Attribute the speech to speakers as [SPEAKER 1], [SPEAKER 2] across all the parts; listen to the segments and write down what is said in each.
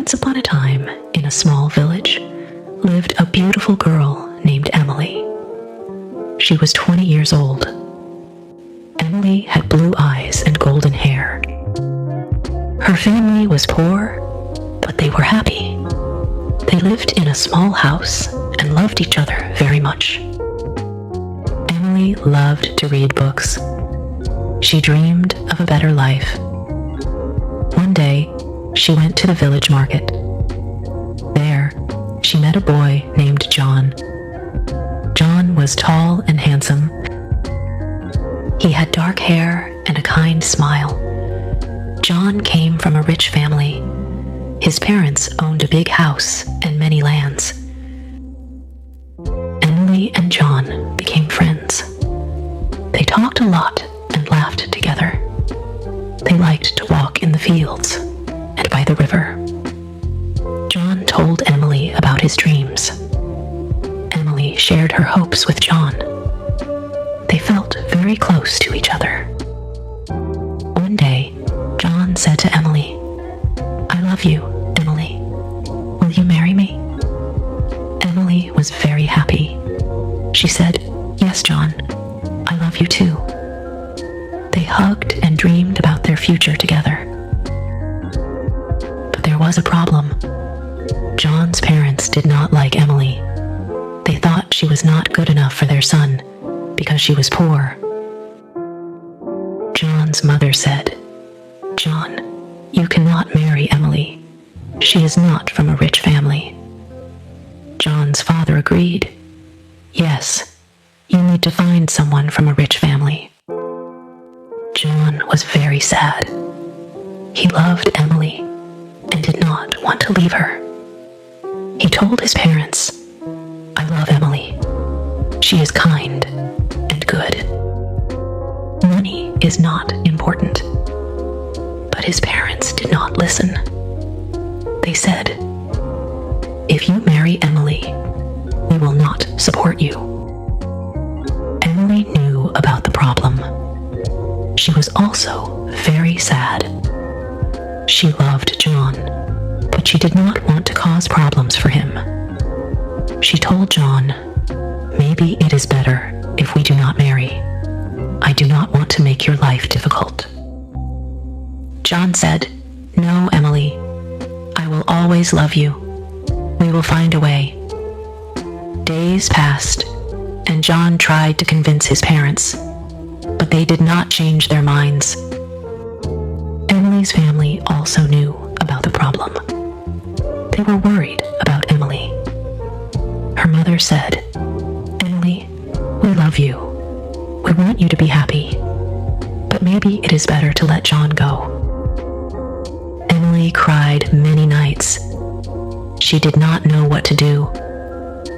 [SPEAKER 1] Once upon a time, in a small village, lived a beautiful girl named Emily. She was 20 years old. Emily had blue eyes and golden hair. Her family was poor, but they were happy. They lived in a small house and loved each other very much. Emily loved to read books. She dreamed of a better life. One day, she went to the village market. There, she met a boy named John. John was tall and handsome. He had dark hair and a kind smile. John came from a rich family. His parents owned a big house and many lands. Emily and John became friends. They talked a lot and laughed together. They liked to walk in the fields and by the river. John told Emily about his dreams. Emily shared her hopes with John. They felt very close to each other. One day, John said to Emily, "I love you, Emily. Will you marry me?" Emily was very happy. She said, "Yes, John, I love you too." They hugged and dreamed about their future together. But there was a problem. John's parents did not like Emily. They thought she was not good enough for their son because she was poor. John's mother said, "John, you cannot marry Emily. She is not from a rich family." John's father agreed. "Yes, you need to find someone from a rich family." John was very sad. He loved Emily and did not want to leave her. He told his parents, "I love Emily. She is kind and good. Money is not important." But his parents did not listen. They said, "If you marry Emily, we will not support you." Emily knew about the problem. She was also very sad. She loved John, but she did not want to cause problems for him. She told John, "Maybe it is better if we do not marry. I do not want to make your life difficult." John said, "No, Emily. I will always love you. We will find a way." Days passed, and John tried to convince his parents, but they did not change their minds. Emily's family also knew about the problem. They were worried about Emily. Her mother said, "Emily, we love you. We want you to be happy, but maybe it is better to let John go." Emily cried many nights. She did not know what to do.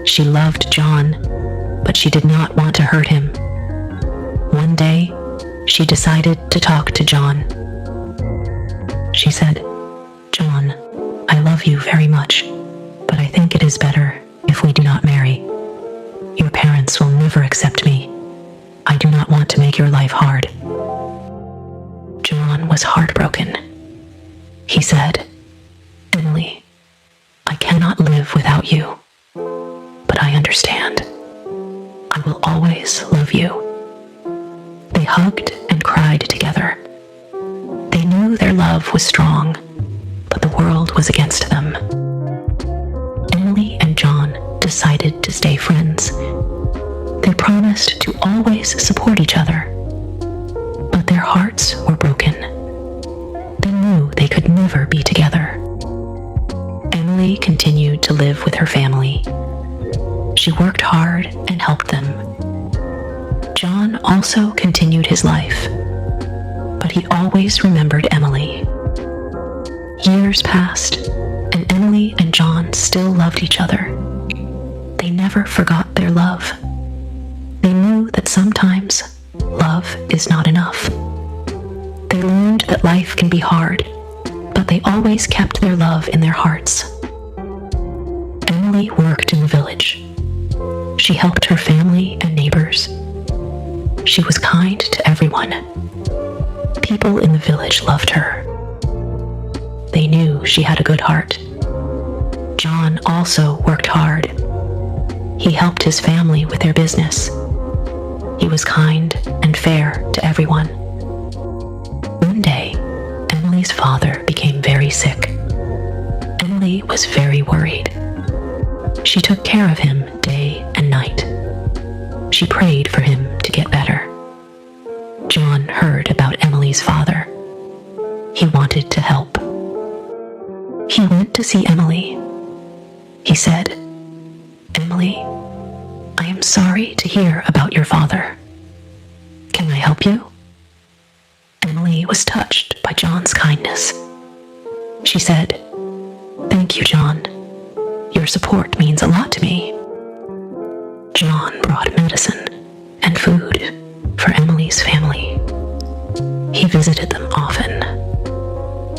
[SPEAKER 1] She loved John, but she did not want to hurt him. One day, she decided to talk to John. She said, "John, I love you very much, but I think it is better if we do not marry. Your parents will never accept me. I do not want to make your life hard." John was heartbroken. He said, "Emily, I cannot live without you, but I understand. I will always love you." They hugged and cried together. They knew their love was strong, but the world was against them. Emily and John decided to stay friends. They promised to always support each other, but their hearts were broken. They knew they could never be together. Emily continued to live with her family. She worked hard and helped them. John also continued his life, but he always remembered Emily. Years passed, and Emily and John still loved each other. They never forgot their love. They knew that sometimes love is not enough. They learned that life can be hard, but they always kept their love in their hearts. Emily worked in the village. She helped her family and neighbors. She was kind to everyone. People in the village loved her. They knew she had a good heart John also worked hard. He helped his family with their business. He was kind and fair to everyone. One day, Emily's father became very sick. Emily was very worried. She took care of him day and night. She prayed for him to get better. John heard about Emily's father. He wanted to help. He went to see Emily. He said, "Emily, I am sorry to hear about your father. Can I help you?" Emily was touched by John's kindness. She said, "Thank you, John. Your support means a lot to me." John brought medicine and food for Emily's family. He visited them often.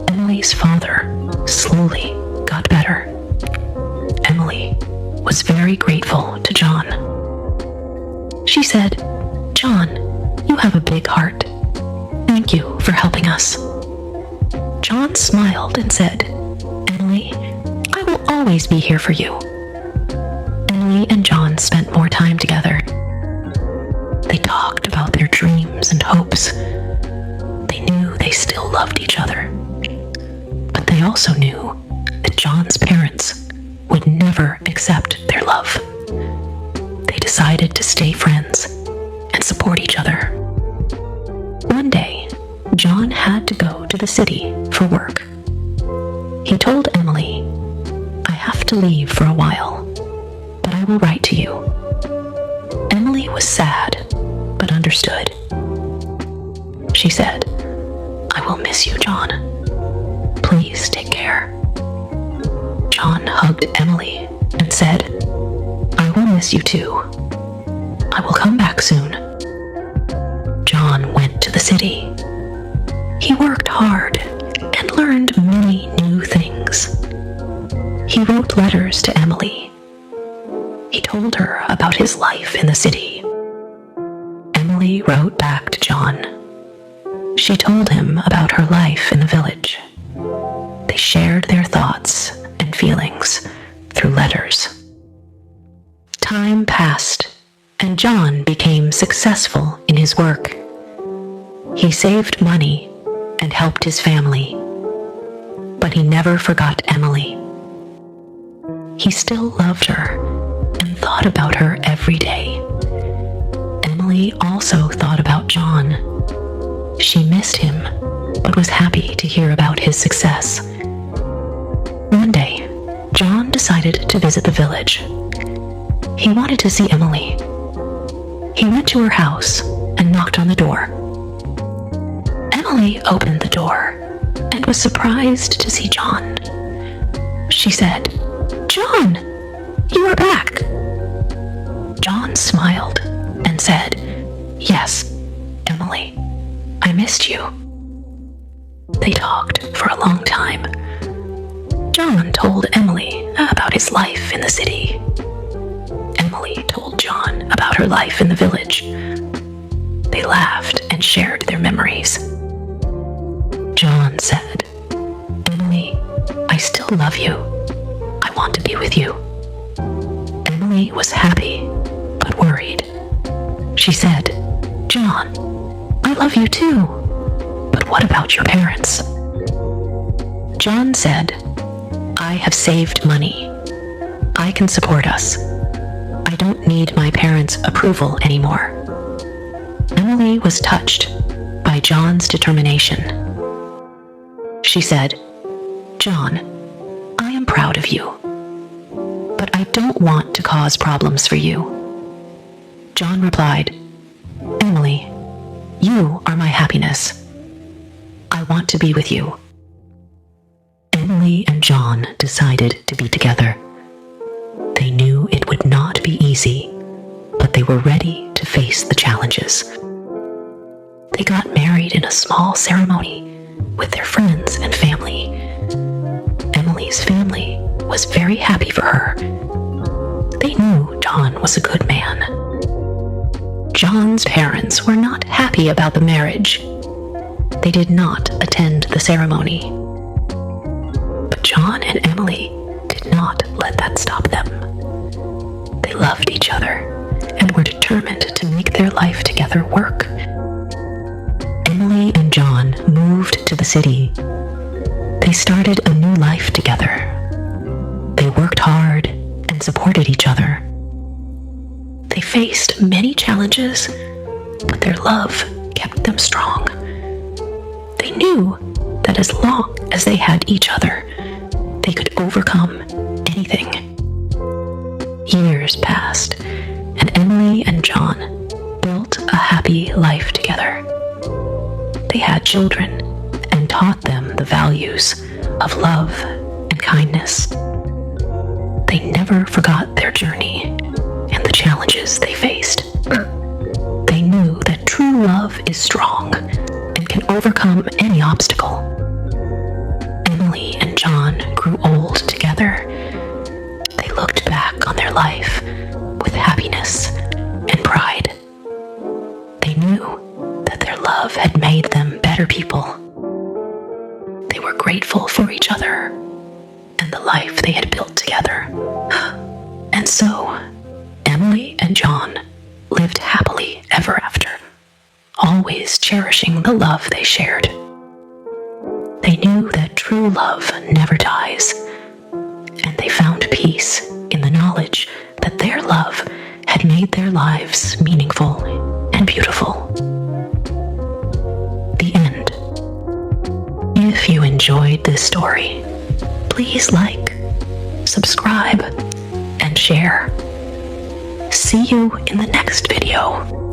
[SPEAKER 1] Emily's father slowly got better. Emily was very grateful to John. She said, "John, you have a big heart. Thank you for helping us." John smiled and said, "Emily, I will always be here for you." Emily and John spent more time together. They talked about their dreams and hopes. They knew they still loved each other. But they also knew that John's parents would never accept their love. They decided to stay friends and support each other. One day, John had to go to the city for work. He told Emily, "I have to leave for a while, but I will write to you." Emily was sad, but understood. She said, "I will miss you, John. Please take care." John hugged Emily and said, "I will miss you too. I will come back soon." John went to the city. He worked hard and learned many new things. He wrote letters to Emily. He told her about his life in the city. Emily wrote back to John. She told him about her life in the village. They shared their thoughts and feelings through letters. Time passed, and John became successful in his work. He saved money and helped his family, but he never forgot Emily. He still loved her and thought about her every day. Emily also thought about John. She missed him, but was happy to hear about his success. One day, John decided to visit the village. He wanted to see Emily. He went to her house and knocked on the door. Emily opened the door and was surprised to see John. She said, "John, you are back." John smiled and said, "Yes, Emily, I missed you." They talked for a long time. John told Emily about his life in the city. Emily told John about her life in the village. They laughed and shared their memories. John said, "Emily, I still love you. I want to be with you." Emily was happy, but worried. She said, "John, I love you too. But what about your parents?" John said, "I have saved money. I can support us. I don't need my parents' approval anymore." Emily was touched by John's determination. She said, "John, I am proud of you, but I don't want to cause problems for you." John replied, "Emily, you are my happiness. I want to be with you." Emily and John decided to be together. They knew it would not be easy, but they were ready to face the challenges. They got married in a small ceremony with their friends and family. Emily's family was very happy for her. They knew John was a good man. John's parents were not happy about the marriage. They did not attend the ceremony. But John and Emily did did not let that stop them. They loved each other and were determined to make their life together work. Emily and John moved to the city. They started a new life together. They worked hard and supported each other. They faced many challenges, but their love kept them strong. They knew that as long as they had each other, they could overcome anything. Years passed, and Emily and John built a happy life together. They had children and taught them the values of love and kindness. They never forgot their journey and the challenges they faced. They knew that true love is strong and can overcome any obstacle. Emily and John grew old together. They looked back on their life with happiness and pride. They knew that their love had made them better people. They were grateful for each other and the life they had built together. And so, Emily and John lived happily ever after, always cherishing the love they shared. They knew that true love never dies, and they found peace in the knowledge that their love had made their lives meaningful and beautiful. The end. If you enjoyed this story, please like, subscribe, and share. See you in the next video.